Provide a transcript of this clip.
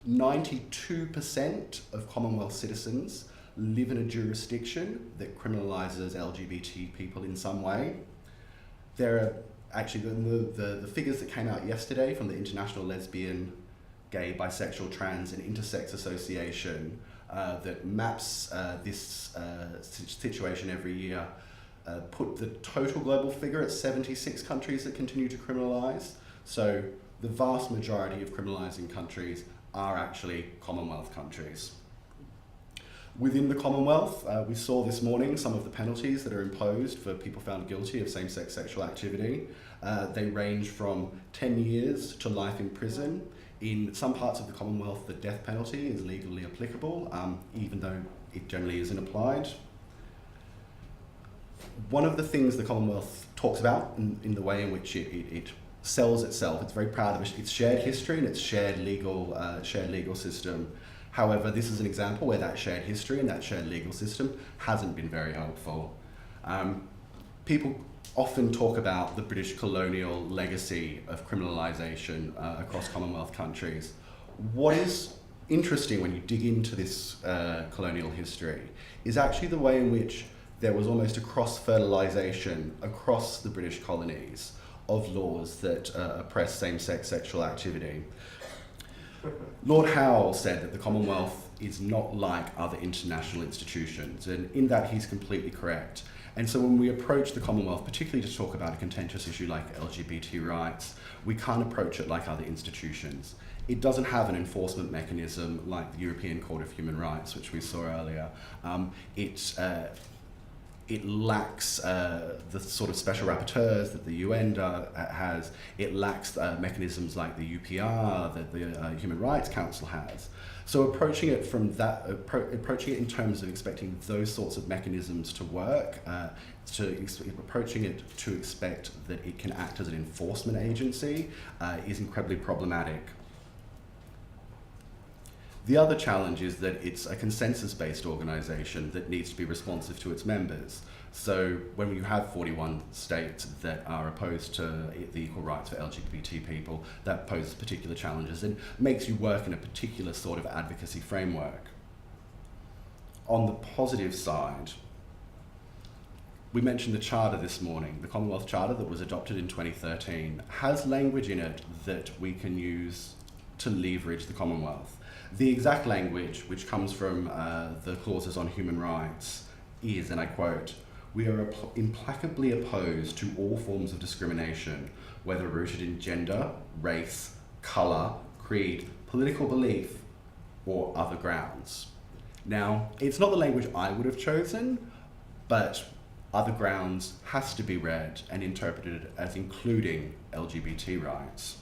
92% of Commonwealth citizens live in a jurisdiction that criminalises LGBT people in some way. There are actually the figures that came out yesterday from the International Lesbian, Gay, Bisexual, Trans and Intersex Association that maps this situation every year put the total global figure at 76 countries that continue to criminalise. So the vast majority of criminalising countries are actually Commonwealth countries. Within the Commonwealth, we saw this morning some of the penalties that are imposed for people found guilty of same-sex sexual activity. They range from 10 years to life in prison. In some parts of the Commonwealth, the death penalty is legally applicable, even though it generally isn't applied. One of the things the Commonwealth talks about in the way in which it sells itself, it's very proud of its shared history and its shared legal system. However, this is an example where that shared history and that shared legal system hasn't been very helpful. People often talk about the British colonial legacy of criminalisation across Commonwealth countries. What is interesting when you dig into this colonial history is actually the way in which there was almost a cross-fertilisation across the British colonies of laws that oppress same-sex sexual activity. Lord Howe said that the Commonwealth is not like other international institutions, and in that he's completely correct. And so when we approach the Commonwealth, particularly to talk about a contentious issue like LGBT rights, we can't approach it like other institutions. It doesn't have an enforcement mechanism like the European Court of Human Rights, which we saw earlier. It lacks the sort of special rapporteurs that the UN has. It lacks mechanisms like the UPR that the Human Rights Council has. So approaching it from that, approaching it in terms of expecting those sorts of mechanisms to work, approaching it to expect that it can act as an enforcement agency is incredibly problematic. The other challenge is that it's a consensus-based organisation that needs to be responsive to its members. So when you have 41 states that are opposed to the equal rights for LGBT people, that poses particular challenges and makes you work in a particular sort of advocacy framework. On the positive side, we mentioned the Charter this morning. The Commonwealth Charter that was adopted in 2013 has language in it that we can use to leverage the Commonwealth. The exact language, which comes from the clauses on human rights, is, and I quote, "We are implacably opposed to all forms of discrimination, whether rooted in gender, race, colour, creed, political belief, or other grounds." Now, it's not the language I would have chosen, but other grounds has to be read and interpreted as including LGBT rights.